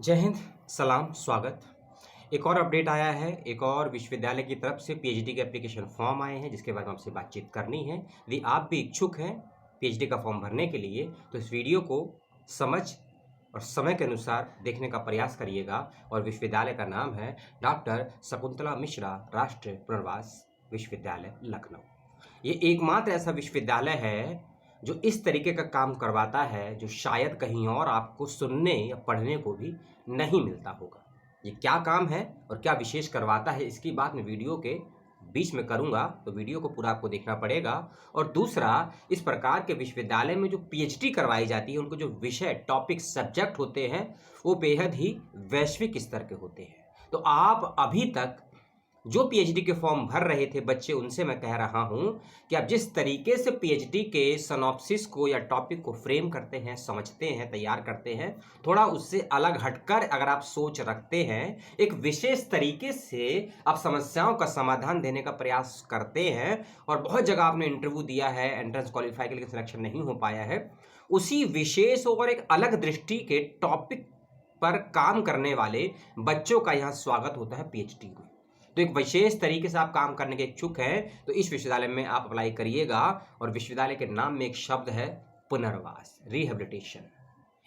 जय हिंद, सलाम, स्वागत। एक और अपडेट आया है। एक और विश्वविद्यालय की तरफ से पीएचडी के एप्लीकेशन फॉर्म आए हैं, जिसके बारे में आपसे बातचीत करनी है। यदि आप भी इच्छुक हैं पीएचडी का फॉर्म भरने के लिए, तो इस वीडियो को समझ और समय के अनुसार देखने का प्रयास करिएगा। और विश्वविद्यालय का नाम है डॉक्टर शकुंतला मिश्रा राष्ट्रीय पुनर्वास विश्वविद्यालय, लखनऊ। ये एकमात्र ऐसा विश्वविद्यालय है जो इस तरीके का काम करवाता है, जो शायद कहीं और आपको सुनने या पढ़ने को भी नहीं मिलता होगा। ये क्या काम है और क्या विशेष करवाता है, इसकी बात मैं वीडियो के बीच में करूंगा, तो वीडियो को पूरा आपको देखना पड़ेगा। और दूसरा, इस प्रकार के विश्वविद्यालय में जो पीएचडी करवाई जाती है, उनको जो विषय, टॉपिक, सब्जेक्ट होते हैं, वो बेहद ही वैश्विक स्तर के होते हैं। तो आप अभी तक जो पीएचडी के फॉर्म भर रहे थे बच्चे, उनसे मैं कह रहा हूं कि आप जिस तरीके से पीएचडी के सिनॉप्सिस को या टॉपिक को फ्रेम करते हैं, समझते हैं, तैयार करते हैं, थोड़ा उससे अलग हटकर अगर आप सोच रखते हैं, एक विशेष तरीके से आप समस्याओं का समाधान देने का प्रयास करते हैं, और बहुत जगह आपने इंटरव्यू दिया है, एंट्रेंस क्वालिफाई के लिए सिलेक्शन नहीं हो पाया है, उसी विशेष और एक अलग दृष्टि के टॉपिक पर काम करने वाले बच्चों का यहाँ स्वागत होता है पीएचडी में। तो एक विशेष तरीके से आप काम करने के इच्छुक हैं, तो इस विश्वविद्यालय में आप अप्लाई करिएगा। और विश्वविद्यालय के नाम में एक शब्द है पुनर्वास, रिहेबिलिटेशन।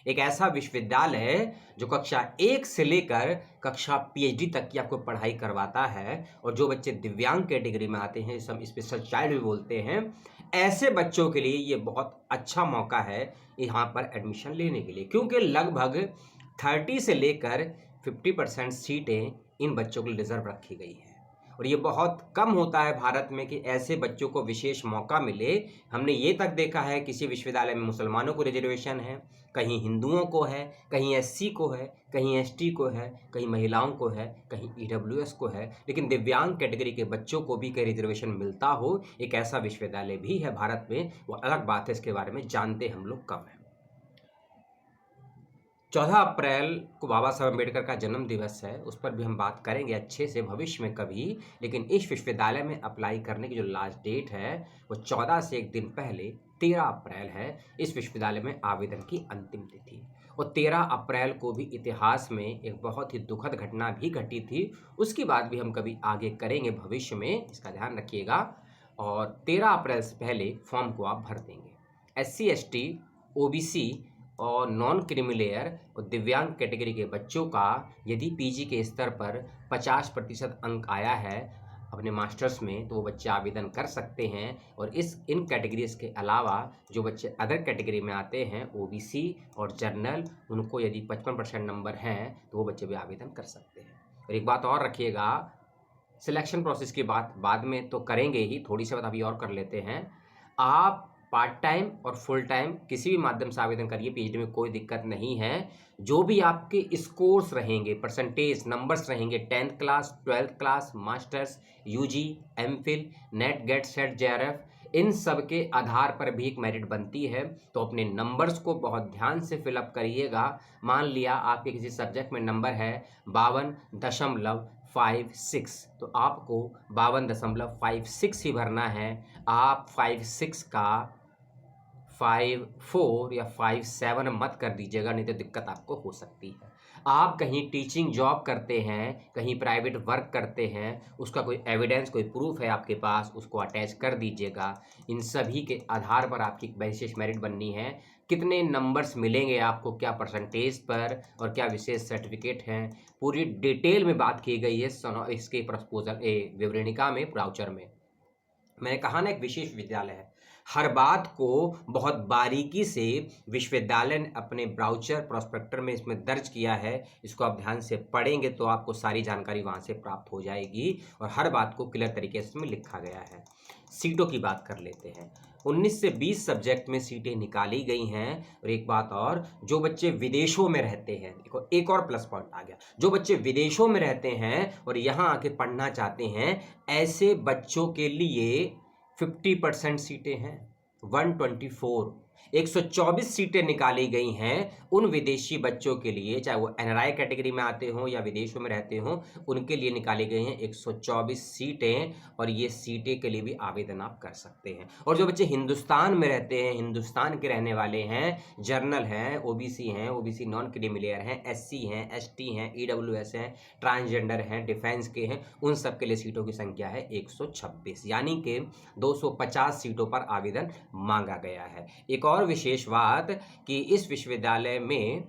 एक ऐसा विश्वविद्यालय जो कक्षा 1 से लेकर कक्षा पीएचडी तक की आपको पढ़ाई करवाता है। और जो बच्चे दिव्यांग कैटेगरी में आते हैं, हम स्पेशल चाइल्ड भी बोलते हैं, ऐसे बच्चों के लिए ये बहुत अच्छा मौका है यहाँ पर एडमिशन लेने के लिए, क्योंकि लगभग 30 से लेकर 50% सीटें इन बच्चों के लिए रिजर्व रखी गई है। और ये बहुत कम होता है भारत में कि ऐसे बच्चों को विशेष मौका मिले। हमने ये तक देखा है किसी विश्वविद्यालय में मुसलमानों को रिजर्वेशन है, कहीं हिंदुओं को है, कहीं एससी को है, कहीं एसटी को है, कहीं महिलाओं को है, कहीं ईडब्ल्यूएस को है, लेकिन दिव्यांग कैटेगरी के बच्चों को भी कहीं रिजर्वेशन मिलता हो, एक ऐसा विश्वविद्यालय भी है भारत में। वो अलग बात है, इसके बारे में जानते हम लोग कम हैं। 14 अप्रैल को बाबा साहब अम्बेडकर का जन्म दिवस है, उस पर भी हम बात करेंगे अच्छे से भविष्य में कभी। लेकिन इस विश्वविद्यालय में अप्लाई करने की जो लास्ट डेट है, वो 14 से एक दिन पहले 13 अप्रैल है। इस विश्वविद्यालय में आवेदन की अंतिम तिथि। और 13 अप्रैल को भी इतिहास में एक बहुत ही दुखद घटना भी घटी थी, उसकी बात भी हम कभी आगे करेंगे भविष्य में, इसका ध्यान रखिएगा। और 13 अप्रैल से पहले फॉर्म को आप भर देंगे। SC ST OBC और नॉन क्रीमी और दिव्यांग कैटेगरी के बच्चों का यदि पीजी के स्तर पर 50% अंक आया है अपने मास्टर्स में, तो वो बच्चे आवेदन कर सकते हैं। और इन कैटेगरीज के अलावा जो बच्चे अदर कैटेगरी में आते हैं, ओबीसी और जनरल, उनको यदि 55% नंबर हैं तो वो बच्चे भी आवेदन कर सकते हैं। और एक बात और रखिएगा, सिलेक्शन प्रोसेस की बात बाद में तो करेंगे ही, थोड़ी सी बात अभी और कर लेते हैं। आप पार्ट टाइम और फुल टाइम किसी भी माध्यम से आवेदन करिए, पीएचडी में कोई दिक्कत नहीं है। जो भी आपके स्कोर्स रहेंगे, परसेंटेज नंबर्स रहेंगे, 10th class, 12th class, masters, UG, MPhil, NET, GATE, SET, JRF, इन सब के आधार पर भी एक मेरिट बनती है। तो अपने नंबर्स को बहुत ध्यान से फिलअप करिएगा। मान लिया आपके किसी सब्जेक्ट में नंबर है 52.56, तो आपको 52.56 ही भरना है। आप 56 का 54 या 57 मत कर दीजिएगा, नहीं तो दिक्कत आपको हो सकती है। आप कहीं टीचिंग जॉब करते हैं, कहीं प्राइवेट वर्क करते हैं, उसका कोई एविडेंस, कोई प्रूफ है आपके पास, उसको अटैच कर दीजिएगा। इन सभी के आधार पर आपकी विशेष मेरिट बननी है। कितने नंबर्स मिलेंगे आपको, क्या परसेंटेज पर, और क्या विशेष सर्टिफिकेट हैं, पूरी डिटेल में बात की गई है इसके प्रपोजल विवरणिका में, ब्राउचर में। मैंने कहा ना, एक विशेष विद्यालय है, हर बात को बहुत बारीकी से विश्वविद्यालय ने अपने ब्राउचर प्रोस्पेक्टर में इसमें दर्ज किया है। इसको आप ध्यान से पढ़ेंगे तो आपको सारी जानकारी वहां से प्राप्त हो जाएगी, और हर बात को क्लियर तरीके से इसमें लिखा गया है। सीटों की बात कर लेते हैं। 19 से 20 सब्जेक्ट में सीटें निकाली गई हैं। और एक बात और, जो बच्चे विदेशों में रहते हैं, देखो एक और प्लस पॉइंट आ गया, जो बच्चे विदेशों में रहते हैं और यहाँ आके पढ़ना चाहते हैं, ऐसे बच्चों के लिए 50% सीटें हैं, 124। 124 सीटें निकाली गई हैं उन विदेशी बच्चों के लिए, चाहे वो एनआरआई कैटेगरी में आते हों या विदेशों में रहते हों, उनके लिए निकाली गई हैं 124 सीटें, और ये सीटें के लिए भी आवेदन आप कर सकते हैं। और जो बच्चे हिंदुस्तान में रहते हैं, हिंदुस्तान के रहने वाले हैं, जर्नल हैं, ओबीसी नॉन क्रीमिलेयर हैं, एससी हैं, एसटी हैं, ईडब्ल्यूएस हैं, ट्रांसजेंडर हैं, डिफेंस के हैं, उन सब के लिए सीटों की संख्या है 126, यानी कि 250 सीटों पर आवेदन मांगा गया है। एक और विशेष बात कि इस विश्वविद्यालय में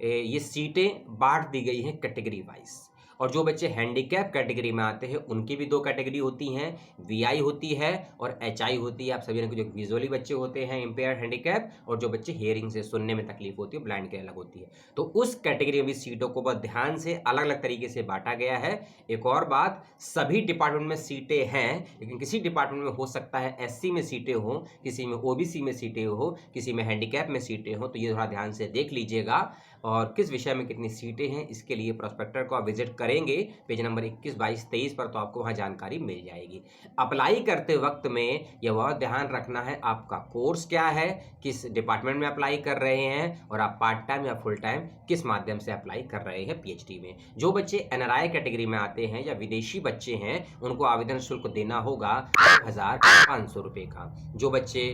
ये सीटें बांट दी गई हैं कैटेगरी वाइज, और जो बच्चे हैंडीकैप कैटेगरी में आते हैं उनकी भी 2 कैटेगरी होती हैं, वीआई होती है और एचआई होती है। आप सभी ने जो विजुअली बच्चे होते हैं इम्पेयर हैंडीकैप, और जो बच्चे हियरिंग से सुनने में तकलीफ होती है ब्लाइंड के अलग होती है। तो उस कैटेगरी में भी सीटों को बहुत ध्यान से अलग अलग तरीके से बांटा गया है। एक और बात, सभी डिपार्टमेंट में सीटें हैं, लेकिन किसी डिपार्टमेंट में हो सकता है एससी में सीटें हों, किसी में ओबीसी में सीटें हो, किसी में हैंडीकैप में सीटें हों। तो ये थोड़ा ध्यान से देख लीजिएगा, और किस विषय में कितनी सीटें हैं इसके लिए प्रोस्पेक्टर को आप विजिट करेंगे पेज नंबर 21, 22, 23 पर, तो आपको वहाँ जानकारी मिल जाएगी। अप्लाई करते वक्त में यह बहुत ध्यान रखना है आपका कोर्स क्या है, किस डिपार्टमेंट में अप्लाई कर रहे हैं, और आप पार्ट टाइम या फुल टाइम किस माध्यम से अप्लाई कर रहे हैं पीएचडी में। जो बच्चे एनआरआई कैटेगरी में आते हैं या विदेशी बच्चे हैं उनको आवेदन शुल्क देना होगा 1,500 रुपये का। जो बच्चे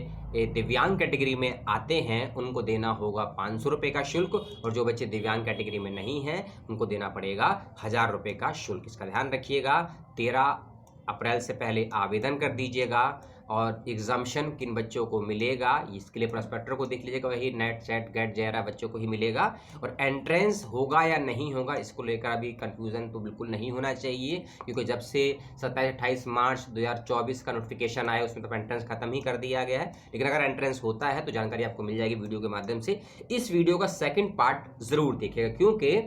दिव्यांग कैटेगरी में आते हैं उनको देना होगा 500 रुपये का शुल्क, और जो बच्चे दिव्यांग कैटेगरी में नहीं हैं उनको देना पड़ेगा 1,000 रुपये का शुल्क। इसका ध्यान रखिएगा। 13 अप्रैल से पहले आवेदन कर दीजिएगा। और एग्जाम्शन किन बच्चों को मिलेगा इसके लिए प्रोस्पेक्टर को देख लीजिएगा, वही नेट सेट गेट जेरा बच्चों को ही मिलेगा। और एंट्रेंस होगा या नहीं होगा इसको लेकर अभी कंफ्यूजन तो बिल्कुल नहीं होना चाहिए, क्योंकि जब से 27-28 मार्च 2024 का नोटिफिकेशन आया उसमें तो एंट्रेंस खत्म ही कर दिया गया है। लेकिन अगर एंट्रेंस होता है तो जानकारी आपको मिल जाएगी वीडियो के माध्यम से। इस वीडियो का सेकेंड पार्ट जरूर देखिएगा, क्योंकि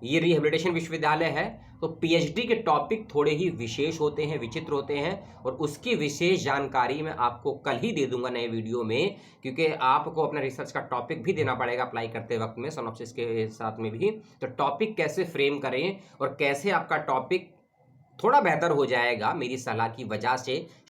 ये रिहेबिलिटेशन विश्वविद्यालय है तो पीएचडी के टॉपिक थोड़े ही विशेष होते हैं, विचित्र होते हैं, और उसकी विशेष जानकारी मैं आपको कल ही दे दूंगा नए वीडियो में, क्योंकि आपको अपना रिसर्च का टॉपिक भी देना पड़ेगा अप्लाई करते वक्त में, सिनॉप्सिस के साथ में भी। तो टॉपिक कैसे फ्रेम करें और कैसे आपका टॉपिक थोड़ा बेहतर हो जाएगा मेरी सलाह की वजह से,